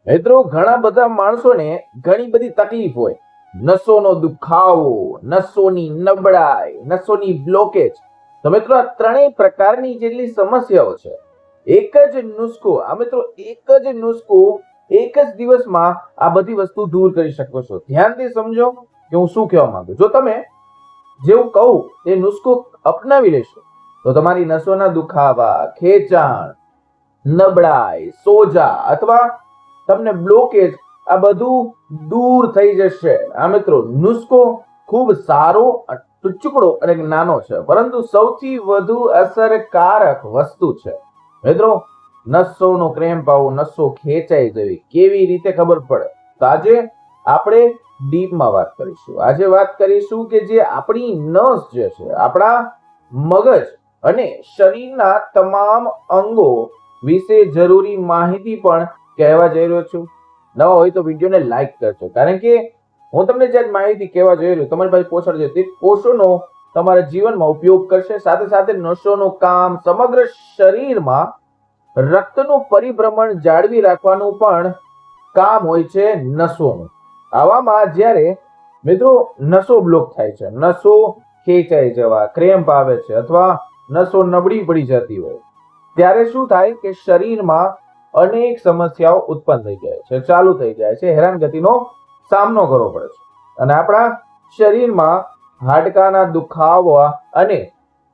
મિત્રો ઘણા બધા માણસોને ઘણી બધી તકલીફ હોય, નસોનો દુખાવો, નસોની નબળાઈ, નસોની બ્લોકેજ. તો મિત્રો આ ત્રણેય પ્રકારની જેટલી સમસ્યાઓ છે, એક જ નુસ્ખો એક જ દિવસમાં આ બધી વસ્તુ દૂર કરી શકો છો. ધ્યાનથી સમજો કે હું શું કહેવા માંગુ. જો તમે જેવું કહું એ નુસ્ખો અપનાવી લેશો તો તમારી નસોના દુખાવા, ખેંચાણ, નબળાઈ, સોજા અથવા તમને બ્લોકેજ આ બધું દૂર થઈ જશે. આ મિત્રો નુસ્ખો ખૂબ સારો, ટુચકડો અને નાનો છે, પરંતુ સૌથી વધુ અસરકારક વસ્તુ છે. મિત્રો નસોનો ક્રેમ્પ આવો, નસો ખેંચાઈ જવી કેવી રીતે ખબર પડે? તો આજે આપણે ડીપમાં વાત કરીશું. આજે વાત કરીશું કે જે આપણી નસ જે છે, આપણા મગજ અને શરીરના તમામ અંગો વિશે જરૂરી માહિતી પણ કહેવા જઈ રહ્યો છું. નવા હોય તો વિડીયોને લાઈક કરજો, કારણ કે હું તમને જે માહિતી કહેવા જઈ રહ્યો તમારી પાસે પહોંચાડજો તે કોષોનો તમારા જીવનમાં ઉપયોગ કરશે. સાથે સાથે નસોનું કામ, સમગ્ર શરીરમાં રક્તનું પરિભ્રમણ જાળવી રાખવાનું પણ કામ હોય છે નસોનું. આવામાં જ્યારે મિત્રો નસો બ્લોક થાય છે, નસો ખેંચાઈ જવા, ક્રેમ્પ આવે છે અથવા નસો નબળી પડી જતી હોય, ત્યારે શું થાય કે શરીરમાં અનેક સમસ્યાઓ ઉત્પન્ન થઈ જાય છે, ચાલુ થઈ જાય છે, હેરાનગતિનો સામનો કરવો પડે છે. અને આપણા શરીરમાં હાડકાના દુખાવા અને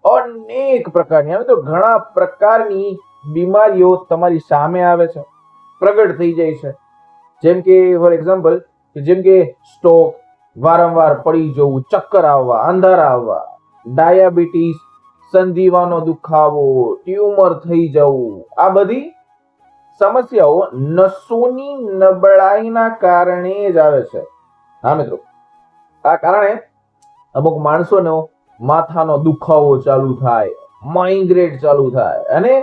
અનેક પ્રકારની તો ઘણા પ્રકારની બીમારીઓ તમારી સામે આવે છે, પ્રગટ થઈ જાય છે. જેમ કે ફોર એક્ઝામ્પલ, જેમ કે સ્ટ્રોક, વારંવાર પડી જવું, ચક્કર આવવા, અંધારા આવવા, ડાયાબિટીસ, સંધિવાનો દુખાવો, ટ્યુમર થઈ જવું, આ બધી સમસ્યાઓ નસોની નબળાઈના કારણે જ આવે છે. હા મિત્રો, આ કારણે અમુક માણસોનો માથાનો દુખાવો ચાલુ થાય, માઇગ્રેન ચાલુ થાય અને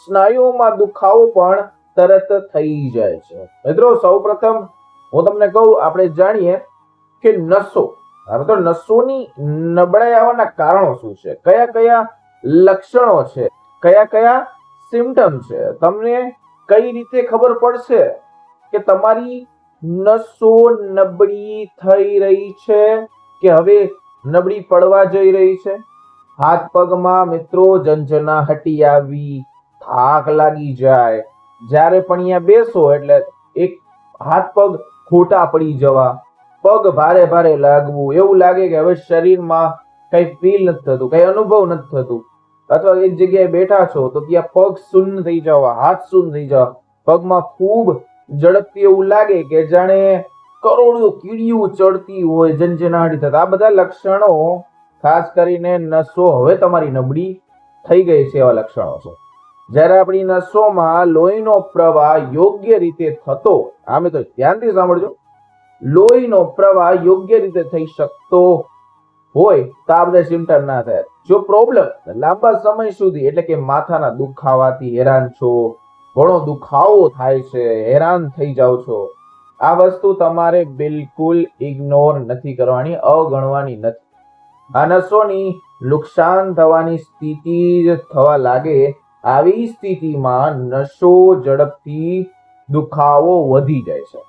સ્નાયુઓમાં દુખાવો પણ તરત થઈ જાય છે. મિત્રો સૌપ્રથમ હું તમને કહું, આપણે જાણીએ કે નસોની નબળાઈ આવવાના કારણો શું છે, કયા કયા લક્ષણો છે, કયા કયા સિમ્ટમ છે. તમને કઈ રીતે ખબર પડશે કે તમારી નસો નબળી થઈ રહી છે કે હવે નબળી પડવા જઈ રહી છે? હાથ પગમાં મિત્રો ઝંઝનાહટી આવી, થાક લાગી જાય, જ્યારે પણ અહીંયા બેસો એટલે એક હાથ પગ ખોટા પડી જવા, પગ ભારે ભારે લાગવું, એવું લાગે કે હવે શરીરમાં કઈ ફીલ નથી થતું, કઈ અનુભવ નથી થતું. અથવા એક જગ્યાએ બેઠા છો તો ત્યાં પગ શૂન્ય થઈ જવા, હાથ શૂન્ય થઈ જવા, પગમાં ખૂબ ઝડપથી એવું લાગે કે જાણે કરોડો કીડીઓ ચડતી હોય, ઝંઝનાહટી થતા. આ બધા લક્ષણો ખાસ કરીને નસો હવે તમારી નબળી થઈ ગઈ છે એવા લક્ષણો છે. જ્યારે આપણી નસોમાં લોહીનો પ્રવાહ યોગ્ય રીતે થતો, આમે તો ધ્યાનથી સાંભળજો, લોહીનો પ્રવાહ યોગ્ય રીતે થઈ શકતો હોય તો આ બધા સિમ્ટમ ના થાય. જો પ્રોબ્લેમ લાંબા સમય સુધી, એટલે કે માથાના દુખાવાથી હેરાન છો, ઘણો દુખાવો થાય છે, હેરાન થઈ જાવ છો, આ વસ્તુ તમારે બિલકુલ ઇગ્નોર નથી કરવાની, અવગણવાની નથી. આ નસોની નુકસાન થવાની સ્થિતિ જ થવા લાગે. આવી સ્થિતિમાં નસો ઝડપથી દુખાવો વધી જાય છે.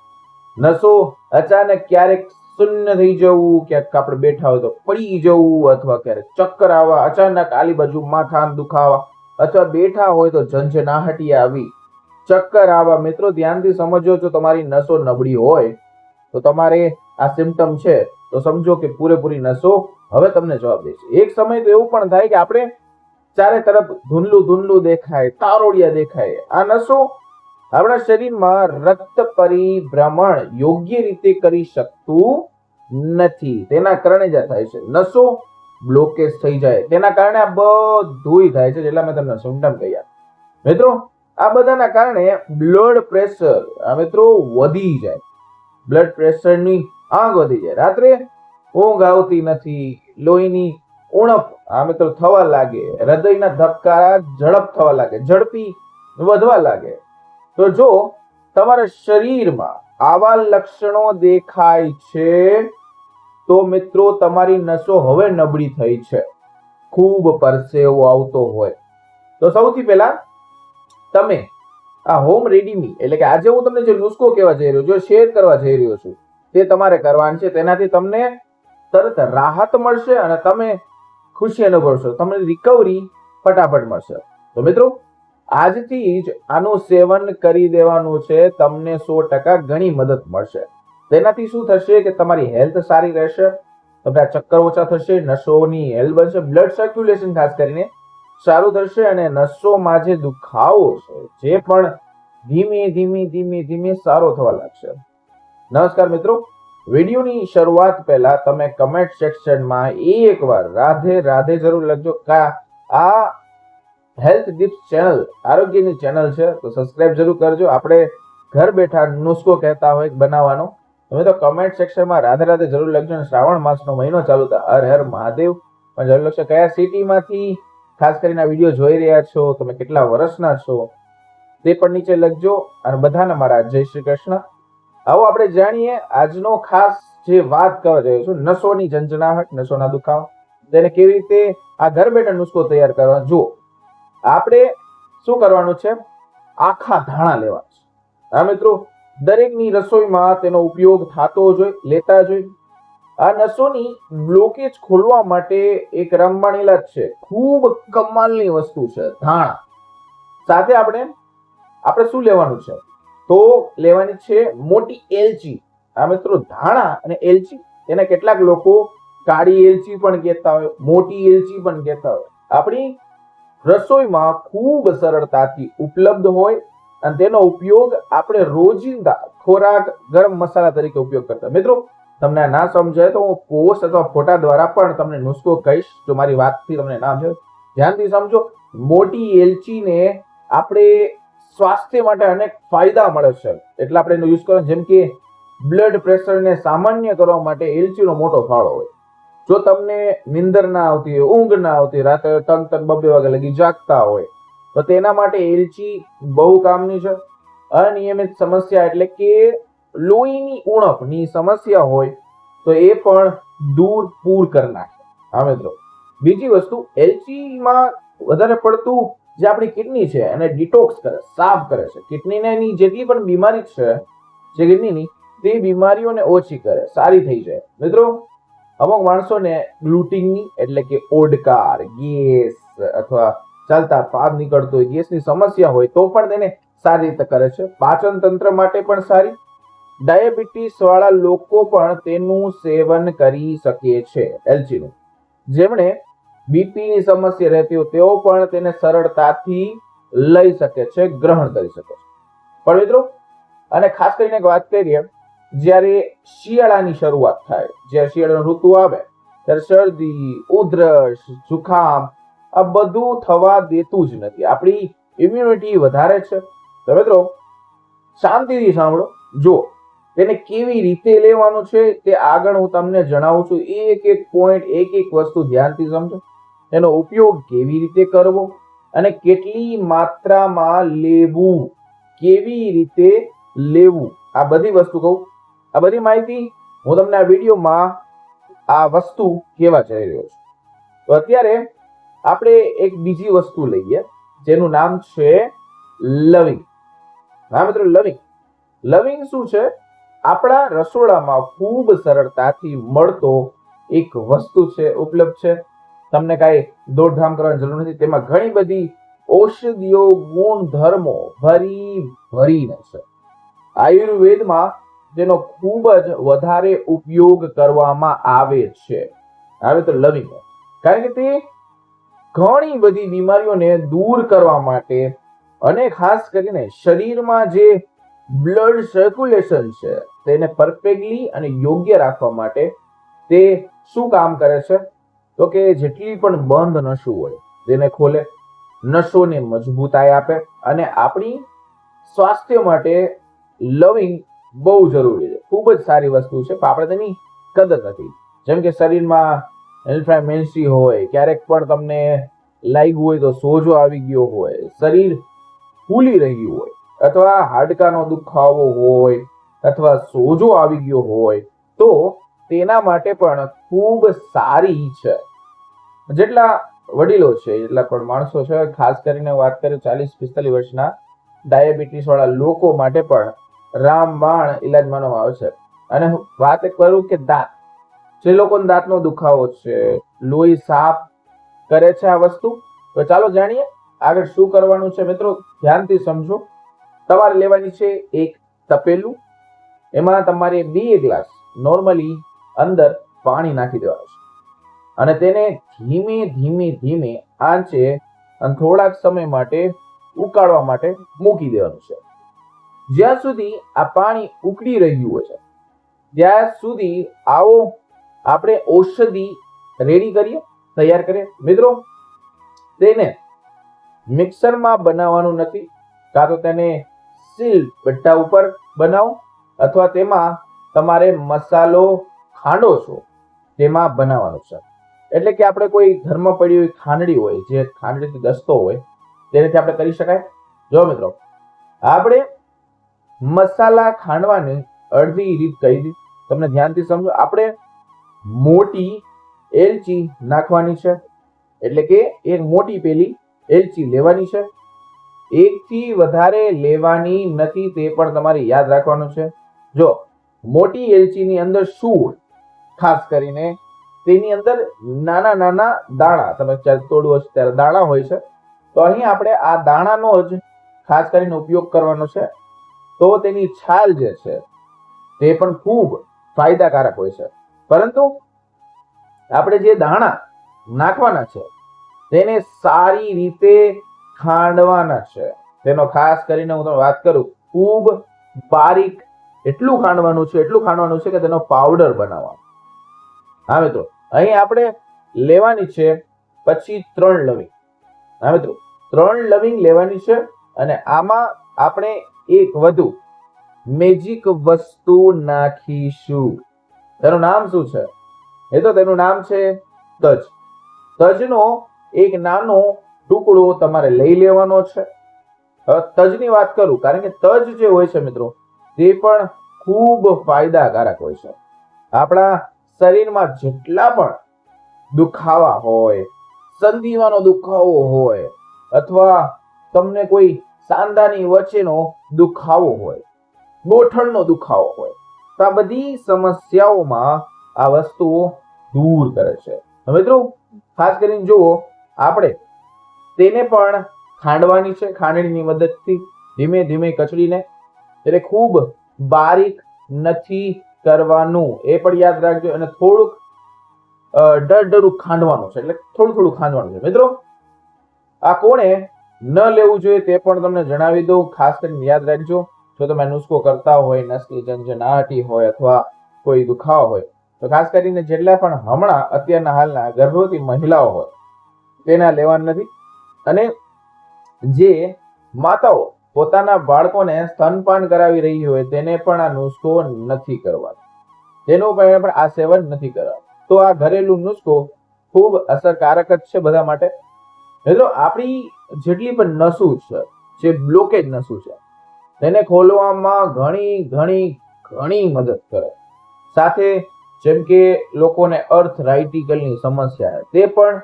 નસો અચાનક ક્યારેક શૂન્ય થઈ જવું, ક્યાંક આપણે બેઠા હોય તો પડી જવું, અથવા ક્યારેક ચક્કર આવવા, અચાનક આલી બાજુ માથા દુખાવા, અથવા બેઠા હોય તો ઝંઝનાહટી આવી, ચક્કર આવવા. મિત્રો ધ્યાનથી સમજો, જો તમારી નસો નબળી હોય તો તમારે આ સિમ્ટમ છે તો સમજો કે પૂરેપૂરી નસો હવે તમને જવાબ દેશે. એક સમય તો એવું પણ થાય કે આપણે ચારે તરફ ધૂંધલું ધૂંધલું દેખાય, તારોડિયા દેખાય. આ નસો આપણા શરીરમાં રક્ત પરિભ્રમણ યોગ્ય રીતે કરી શકતું નથી, તેના કારણે જ થાય છે. નસો બ્લોકેજ થઈ જાય, તેના કારણે આ બધું થાય છે, જેટલા મેં તમને સિમ્ટમ કહ્યા. મિત્રો આ બધાના કારણે બ્લડ પ્રેશર મિત્રો વધી જાય, બ્લડ પ્રેશરની આંક વધી જાય, રાત્રે ઊંઘ આવતી નથી, લોહીની ઉણપ મિત્રો થવા લાગે, હૃદયના ધબકારા ઝડપ થવા લાગે, ઝડપી વધવા લાગે. તો જો તમારા શરીરમાં આવા લક્ષણો દેખાય છે તો મિત્રો તમારી નસો હવે નબળી થઈ છે. ખૂબ પરસેવો આવતો હોય તો સૌથી પહેલા તમે આ હોમ રેડીમી એટલે કે આજે હું તમને જે નુસ્ખો કહેવા જઈ રહ્યો છું, શેર કરવા જઈ રહ્યો છું, તે તમારે કરવાનું છે. તેનાથી તમને તરત રાહત મળશે અને તમે ખુશી અનુભવશો, તમને રિકવરી ફટાફટ મળશે. તો મિત્રો આજથી જ આનું સેવન કરી દેવાનું છે, તમને 100% ઘણી મદદ મળશે. તેનાથી શું થશે કે તમારી હેલ્થ સારી રહેશે, તમને ચક્કર ઓછા થશે, નસોની હેલ્થ બનશે, બ્લડ સર્ક્યુલેશન ખાસ કરીને સારું થશે અને નસોમાં જે દુખાવો છે જે પણ ધીમે ધીમે સારો થવા લાગશે. નમસ્કાર મિત્રો, વિડીયોની શરૂઆત પહેલા તમે કમેન્ટ સેક્શનમાં એકવાર રાધે રાધે જરૂર લખજો. આ હેલ્થ ટિપ્સ ચેનલ આરોગ્યની ચેનલ છે, તો સબસ્ક્રાઇબ જરૂર કરજો. આપણે ઘર બેઠા નુસ્ખો કહેતા હોય બનાવવાનો, તમે તો કમેન્ટ સેક્શનમાં રાધે રાધે જરૂર લખજો. અને શ્રાવણ માસનો મહિનો ચાલુ થાય, હર હર મહાદેવ પણ જરૂર લખશો. કયા સિટીમાંથી ખાસ કરીને આ વિડીયો જોઈ રહ્યા છો, તમે કેટલા વર્ષના છો તે પણ નીચે લખજો. અને બધાને મારા જય શ્રી કૃષ્ણ. આવો આપણે જાણીએ આજનો ખાસ જે વાત કરવા જઈએ છું, નસોની ઝંઝનાહટ, નસોના દુખાવા, તેને કેવી રીતે આ ઘર બેઠા નુસ્ખો તૈયાર કરવા. જો આપણે શું કરવાનું છે, આખા ધાણા લેવા છે. હા મિત્રો, દરેકની રસોઈમાં તેનો ઉપયોગ થતો જોઈએ, લેતા જોઈએ. આ નસોની બ્લોકેજ ખોલવા માટે એક રામબાણ ઇલાજ છે, ખૂબ કમાલની વસ્તુ છે, ધાણા. સાથે આપણે શું લેવાનું છે, તો લેવાની છે મોટી એલચી. આ મિત્રો ધાણા અને એલચી, એને કેટલાક લોકો કાળી એલચી પણ કહેતા હોય, મોટી એલચી પણ કહેતા હોય. આપણી રસોઈમાં ખૂબ સરળતાથી ઉપલબ્ધ હોય અને તેનો ઉપયોગ આપણે રોજિંદા ખોરાક ગરમ મસાલા તરીકે ઉપયોગ કરતા. મિત્રો તમને ના સમજાય તો હું પોસ્ટ અથવા ફોટા દ્વારા પણ તમને નુસ્ખો કહીશ, જો મારી વાતથી તમને ના સમજાય. ધ્યાનથી સમજો. મોટી એલચીને આપણે સ્વાસ્થ્ય માટે અનેક ફાયદા મળે છે, એટલે આપણે એનો યુઝ કરવાનો. જેમ કે બ્લડ પ્રેશરને સામાન્ય કરવા માટે એલચીનો મોટો ફાળો હોય. જો તમને નિંદર ના આવતી હોય, ઊંઘ ના આવતી, રાત્રે 3-3, 2-2 વાગ્યા લગી જાગતા હોય, તો તેના માટે એલચી બહુ કામની છે. અનિયમિત સમસ્યા એટલે કે લોહીની ઉણપની સમસ્યા હોય તો એ પણ પૂર કરી નાખે. હા મિત્રો, બીજી વસ્તુ, એલચીમાં વધારે પડતું જે આપણી કિડની છે એને ડિટોક્સ કરે, સાફ કરે છે. કિડનીની જેટલી પણ બીમારી છે જે કિડનીની, તે બીમારીઓને ઓછી કરે, સારી થઈ જાય. મિત્રો અમુક માણસોને ગ્લુટિનની એટલે કે ઓડકાર, ગેસ અથવા ચાલતા પાદ નીકળતો હોય, ગેસની સમસ્યા હોય તો પણ તેને સારી રીતે કરે છે. પાચન તંત્ર માટે પણ સારી. ડાયાબિટીસ વાળા લોકો પણ તેનું સેવન કરી શકે છે એલચીનું. જેમણે બીપીની સમસ્યા રહેતી હોય તેઓ પણ તેને સરળતાથી લઈ શકે છે, ગ્રહણ કરી શકે છે. પણ મિત્રો, અને ખાસ કરીને એક વાત કરીએ, જ્યારે શિયાળાની શરૂઆત થાય, જ્યારે શિયાળાનો ઋતુ આવે, ત્યારે શરદી, ઉધરસ, જુખામ આ બધું થવા દેતું જ નથી. આપણી ઇમ્યુનિટી વધારે છે. તો મિત્રો શાંતિથી સાંભળો. જો તેને કેવી રીતે લેવાનું છે તે આગળ હું તમને જણાવું છું. એક પોઈન્ટ, એક વસ્તુ ધ્યાનથી સમજો. તેનો ઉપયોગ કેવી રીતે કરવો અને કેટલી માત્રામાં લેવું, કેવી રીતે લેવું, આ બધી વસ્તુ કહું. આ બધી માહિતી હું તમને આ વિડીયોમાં આ વસ્તુ કહેવા જઈ રહ્યો છું. તો અત્યારે આપણે એક બીજી વસ્તુ લઈએ જેનું નામ છે લવિંગ. હા મિત્રો, લવિંગ શું છે? આપણા રસોડામાં ખૂબ સરળતાથી મળતો એક વસ્તુ છે, ઉપલબ્ધ છે. તમને કાંઈ દોડધામ કરવાની જરૂર નથી. તેમાં ઘણી બધી ઔષધીય ગુણધર્મો ભરીને છે. આયુર્વેદમાં જેનો ખૂબ જ વધારે ઉપયોગ કરવામાં આવે છે. હવે તો લવિંગ, કારણ કે તે ઘણી બધી બીમારીઓને દૂર કરવા માટે અને ખાસ કરીને શરીરમાં જે બ્લડ સર્ક્યુલેશન છે તેને પરફેક્ટલી અને યોગ્ય રાખવા માટે તે શું કામ કરે છે, તો કે જેટલી પણ બંધ નસો હોય તેને ખોલે, નસોને મજબૂતાઈ આપે. અને આપણી સ્વાસ્થ્ય માટે લવિંગ બહુ જરૂરી છે, ખૂબ જ સારી વસ્તુ છે, પણ આપણે તેની કદર નથી. જેમ કે શરીરમાં ઇન્ફ્લેમેશી હોય, ક્યારેક પણ તમને લાગ્યું હોય તો સોજો આવી ગયો હોય, શરીર ફૂલી રહ્યું હોય, અથવા હાડકાનો દુખાવો હોય, અથવા સોજો આવી ગયો હોય, તો તેના માટે પણ ખૂબ સારી છે. જેટલા વડીલો છે, એટલા પણ માણસો છે, ખાસ કરીને વાત કરીએ 40-45 વર્ષના, ડાયાબિટીસ વાળા લોકો માટે પણ રામબાણ ઈલાજ માનવામાં આવે છે. અને વાત કરું કે દાંત, જે લોકોને દાંતનો દુખાવો છે, લોહી સાફ કરે છે આ વસ્તુ, તો ચાલો જાણીએ આગળ શું કરવાનું છે. મિત્રો ધ્યાનથી સમજો. તમારે લેવાની છે એક તપેલું, એમાં તમારે 2 ગ્લાસ નોર્મલી અંદર પાણી નાખી દેવાનું છે અને તેને ધીમે ધીમે ધીમે આંચે અને થોડાક સમય માટે ઉકાળવા માટે મૂકી દેવાનું છે. જ્યાં સુધી આ પાણી ઉકળી રહ્યું છે ત્યાં સુધી આવો આપણે ઔષધિ રેડી કરીએ, તૈયાર કરીએ. મિત્રો તેને મિક્સરમાં બનાવવાનું નથી, કાં તો તેને સીલ ભઠ્ઠા ઉપર બનાવો અથવા તેમાં તમારે મસાલો ખાંડો છો તેમાં બનાવવાનું છે. એટલે કે આપણે કોઈ ઘરમાં પડી હોય ખાંડડી હોય, જે ખાંડડીથી દસ્તો હોય, તેનાથી આપણે કરી શકાય. જો મિત્રો આપણે મસાલા ખાંડવાની અડધી રીત કહી દીધી, તમને ધ્યાનથી સમજો. આપણે મોટી એલચી નાખવાની છે, એટલે કે એક મોટી પેલી એલચી લેવાની છે. 1 થી વધારે લેવાની નથી, તે પણ તમારે યાદ રાખવાનું છે. જો મોટી એલચીની અંદર શું હોય, ખાસ કરીને તેની અંદર નાના નાના દાણા, તમે જ્યારે તોડવો હશે ત્યારે દાણા હોય છે, તો અહીં આપણે આ દાણાનો જ ખાસ કરીને ઉપયોગ કરવાનો છે. તો તેની છાલ જે છે તે પણ ખૂબ ફાયદાકારક હોય છે. પરંતુ આપણે જે દાણા નાખવાના છે તેને સારી રીતે ખાંડવાના છે. તેનો ખાસ કરીને હું તમને વાત કરું, ખૂબ બારીક એટલું ખાંડવાનું છે કે તેનો પાવડર બનાવવાનો. હા મિત્રો, અહીં આપણે લેવાની છે પછી 3 લવિંગ. હા મિત્રો, 3 લવિંગ લેવાની છે અને આમાં આપણે એક વધુ મેજિક વસ્તુ નાખીશું. તેનું નામ શું છે? તેનું નામ છે તજ. તજનો એક નાનો ટુકડો તમારે લઈ લેવાનો છે. તજની વાત કરું, કારણ કે તજ જે હોય છે મિત્રો, તે પણ ખૂબ ફાયદાકારક હોય છે. આપણા શરીરમાં જેટલા પણ દુખાવા હોય, સંધિવાનો દુખાવો હોય અથવા તમને કોઈ સાંધાની વચ્ચેનો દુખાવો હોય, ગોઠણનો દુખાવો હોય, તો આ બધી સમસ્યાઓમાં આ વસ્તુઓ દૂર કરે છે. મિત્રો ખાસ કરીને જુઓ, આપણે તેને પણ ખાંડવાની છે. ખાંડણીની મદદથી ધીમે ધીમે કચડીને, એટલે ખૂબ બારીક નથી કરવાનું, એ પણ યાદ રાખજો. અને થોડુંક ડરડરું ખાંડવાનું છે, એટલે થોડું થોડું ખાંડવાનું છે. મિત્રો આ કોણે ન લેવું જોઈએ તે પણ તમને જણાવી દઉં. ખાસ કરીને યાદ રાખજો, જો તમે નુસ્ખો કરતા હોય, નસની ઝંઝનાહટી હોય અથવા કોઈ દુખાવો હોય, તો ખાસ કરીને જેટલા પણ હમણાં અત્યારના હાલના ગર્ભવતી મહિલાઓ હોય તેના લેવાના નથી. અને જે માતાઓ પોતાના બાળકોને સ્તનપાન કરાવી રહી હોય તેને પણ આ નુસ્ખો નથી કરવાનો, તેનું પણ આ સેવન નથી કરવાનું. તો આ ઘરેલું નુસ્ખો ખૂબ અસરકારક જ છે બધા માટે. મિત્રો આપણી જેટલી પણ નસો છે, જે બ્લોકેજ નસો છે, તેને ખોલવામાં ઘણી ઘણી ઘણી મદદ કરે. સાથે જેમ કે લોકોને અર્થરાઇટિકલની સમસ્યા તે પણ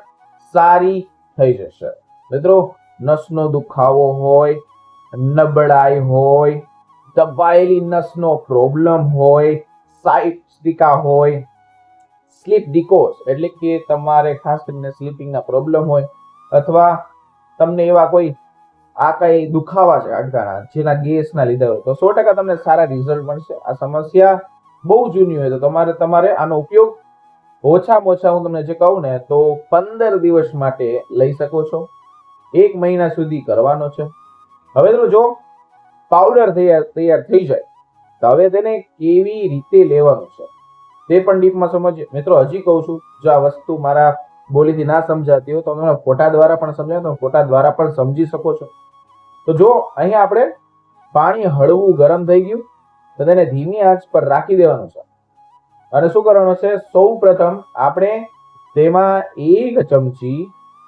સારી થઈ જશે. મિત્રો નસનો દુખાવો હોય, નબળાઈ હોય, દબાયેલી નસનો પ્રોબ્લેમ હોય, સાયસ્ટિકા હોય, સ્લીપ ડિકોર્સ એટલે કે તમારે ખાસ કરીને સ્લીપિંગના પ્રોબ્લેમ હોય, અથવા તમને એવા કોઈ આ કઈ દુખાવા છે હાડકાના જેના ગેસના લીધે હોય, તો 100% તમને સારા રિઝલ્ટ મળશે. આ સમસ્યા બહુ જૂની હોય તો તમારે આનો ઉપયોગ ઓછામાં ઓછા, હું તમને જે કહું ને, તો 15 દિવસ માટે લઈ શકો છો. 1 મહિના સુધી કરવાનો છે. હવે તો જો પાવડર તૈયાર થઈ જાય તો હવે તેને કેવી રીતે લેવાનું છે તે પણ ડીપમાં સમજીએ. મિત્રો હજી કહું છું, જો આ વસ્તુ મારા બોલીથી ના સમજાતી હોય તો તમે ફોટા દ્વારા પણ સમજાય, તો ફોટા દ્વારા પણ સમજી શકો છો. તો જો અહીંયા આપણે પાણી હળવું ગરમ થઈ ગયું તો તેને ધીમી આંચ પર રાખી દેવાનું છે. અને શું કરવાનું છે, સૌ પ્રથમ આપણે તેમાં 1 ચમચી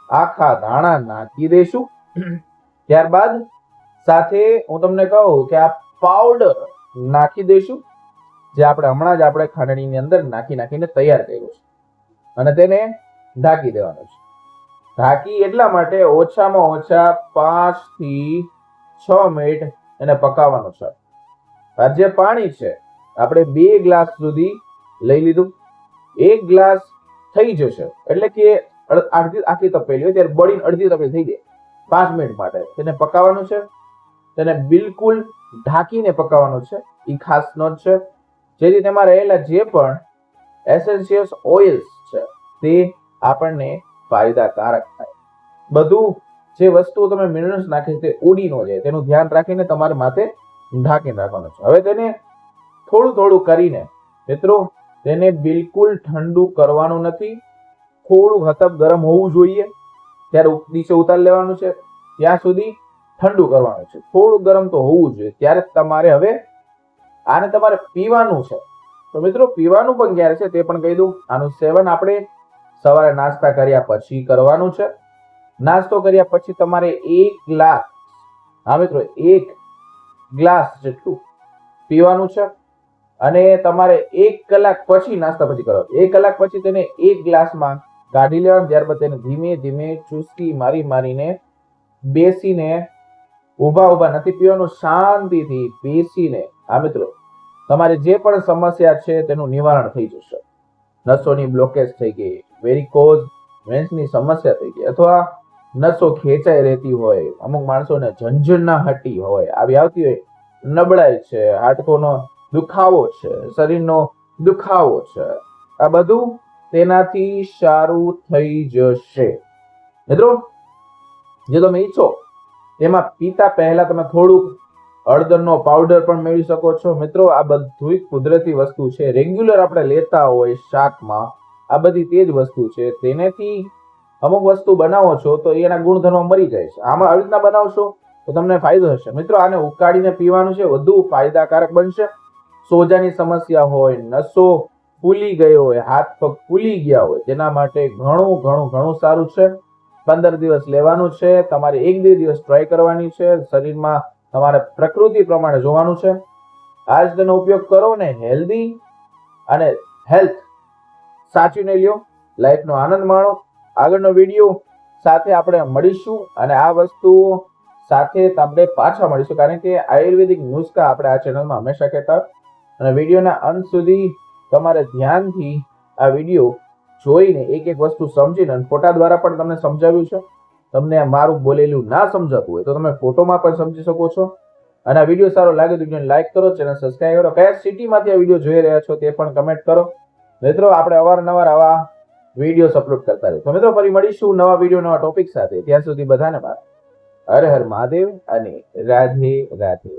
આખા ધાણા નાખી દઈશું. ત્યારબાદ સાથે હું તમને કહું કે આ પાવડર નાખી દઈશું, જે આપણે હમણાં જ આપણે ખાંડણીની અંદર નાખીને તૈયાર કર્યું છે. અને તેને ઢાંકી દેવાનું છે. ઢાંકી એટલા માટે ઓછામાં ઓછા 5 થી 6 મિનિટ એને પકાવવાનું છે. આ જે પાણી છે આપણે 2 ગ્લાસ સુધી લઈ લીધું. 1 ગ્લાસ થઈ જશે એટલે કે આખી તપેલી હોય ત્યારે બળીને અડધી તપેલી થઈ જાય. 5 મિનિટ માટે તેને પકાવવાનું છે. તેને બિલકુલ ઢાંકીને પકાવવાનું છે. એ ખાસ નોંધ છે, જેથી તેમાં રહેલા જે પણ એસેન્શિયલ ઓઇલ્સ છે તે આપણને ફાયદાકારક થાય. બધું જે વસ્તુઓ તમે મિનરલ્સ નાખી તે ઉડી ન જાય તેનું ધ્યાન રાખીને તમારે માથે ઢાંકીને રાખવાનું છે. હવે તેને થોડું થોડું કરીને મિત્રો તેને બિલકુલ ઠંડુ કરવાનું નથી. થોડું હતપ ગરમ હોવું જોઈએ ત્યારે નીચે ઉતારી લેવાનું છે. ત્યાં સુધી ઠંડુ કરવાનું છે. થોડું ગરમ તો હોવું જોઈએ ત્યારે તમારે હવે આને તમારે પીવાનું છે. તો મિત્રો પીવાનું પણ ક્યારે છે તે પણ કહી દઉં. આનું સેવન આપણે સવારે નાસ્તા કર્યા પછી કરવાનું છે. નાસ્તો કર્યા પછી તમારે 1 ગ્લાસ, હા મિત્રો 1 ગ્લાસ જેટલું પીવાનું છે. અને તમારે 1 કલાક પછી નાસ્તા પછી કરવાનું. 1 કલાક પછી તેને 1 ગ્લાસમાં કાઢી લેવાનું. ત્યારબાદ તેને ધીમે ધીમે ચૂસકી મારીને બેસીને, ઉભા નથી પીવાનું, શાંતિથી બેસીને આ મિત્રો તમારે જે પણ સમસ્યા છે તેનું નિવારણ થઈ જશે. નસોની બ્લોકેજ થઈ ગઈ, વેરિકોઝ વેન્સની સમસ્યા થઈ ગઈ, અથવા નસો ખેંચાઈ રહેતી હોય, અમુક માણસોને ઝંઝનાહટી હોય આવી આવતી હોય, નબળાઈ છે, હાડકોનો દુખાવો છે, શરીરનો દુખાવો છે, આ બધું તેનાથી સારું થઈ જશે. મિત્રો જે તમે ઈચ્છો તેમાં પીતા પહેલા તમે થોડુંક હળદરનો પાવડર પણ મેળવી શકો છો. મિત્રો આ બધું કુદરતી વસ્તુ છે. રેગ્યુલર આપણે લેતા હોય શાકમાં આ બધી તે જ વસ્તુ છે. તેનેથી અમુક વસ્તુ બનાવો છો તો એના ગુણધર્મો મરી જાય છે. આમાં આવી રીતના બનાવશો તો તમને ફાયદો થશે. મિત્રો આને ઉકાળીને પીવાનું છે, વધુ ફાયદાકારક બનશે. સોજાની સમસ્યા હોય, નસો ફૂલી ગયો હોય, હાથ પગ ફૂલી ગયા હોય, તેના માટે ઘણું સારું છે. 15 દિવસ લેવાનું છે. તમારે 1-2 દિવસ ટ્રાય કરવાની છે. શરીરમાં તમારે પ્રકૃતિ પ્રમાણે જોવાનું છે. આજ તેનો ઉપયોગ કરો ને હેલ્ધી અને હેલ્થ સાચવીને લ્યો. લાઈફનો આનંદ માણો. આગળનો વિડીયો સાથે આપણે મળીશું અને આ વસ્તુઓ સાથે આપણે પાછા મળીશું, કારણ કે આયુર્વેદિક નુસ્ખા આપણે આ ચેનલમાં હંમેશા કહેતા. અને વિડીયોના અંત સુધી તમારે ધ્યાનથી આ વિડીયો જોઈને એક વસ્તુ સમજીને, ફોટા દ્વારા પણ તમને સમજાવ્યું છે. તમને મારું બોલેલું ના સમજાતું હોય તો તમે ફોટોમાં પણ સમજી શકો છો. અને આ વિડીયો સારો લાગે તો વિડીયોને લાઈક કરો, ચેનલ સબસ્ક્રાઇબ કરો. કયા સિટીમાંથી આ વિડીયો જોઈ રહ્યા છો તે પણ કમેન્ટ કરો. મિત્રો આપણે અવારનવાર આવા વિડીયોસ અપલોડ કરતા રહીએ. તો મિત્રો ફરી મળીશું નવા વિડીયો, નવા ટોપિક સાથે. ત્યાં સુધી બધાને હર હર મહાદેવ અને રાધે રાધે.